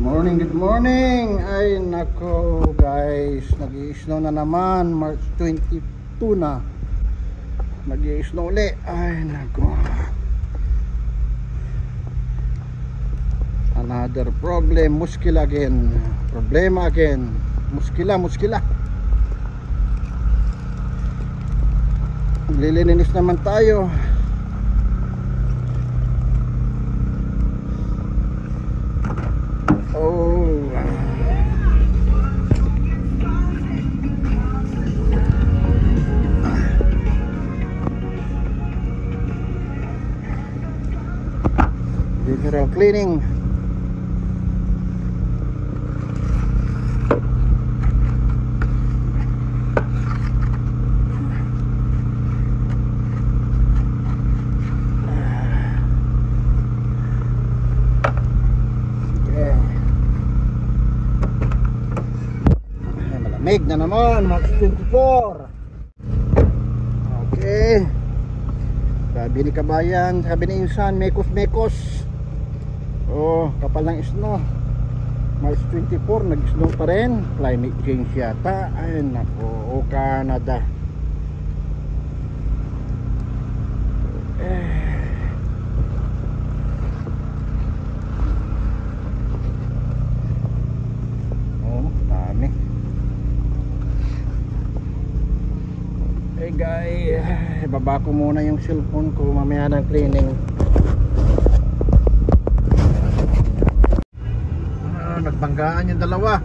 Good morning. Ay nako guys, nag-i-snow na naman. March 22 na. Nag-i-snow uli. Ay nako. Another problem, muskila again. Problema again. Muskila. Lilinis naman tayo. General cleaning. Malamig na naman, March 24. Okay. Sabi ni kabayan, sabi ni insan, mekos. Oh, kapal ng snow. March 24, nag-snow pa rin. Climate change yata. Ay nako, Canada. Oh, dami. Hey guys, baba ko muna yung cellphone ko mamaya ng cleaning. Nagbanggaan yung dalawa.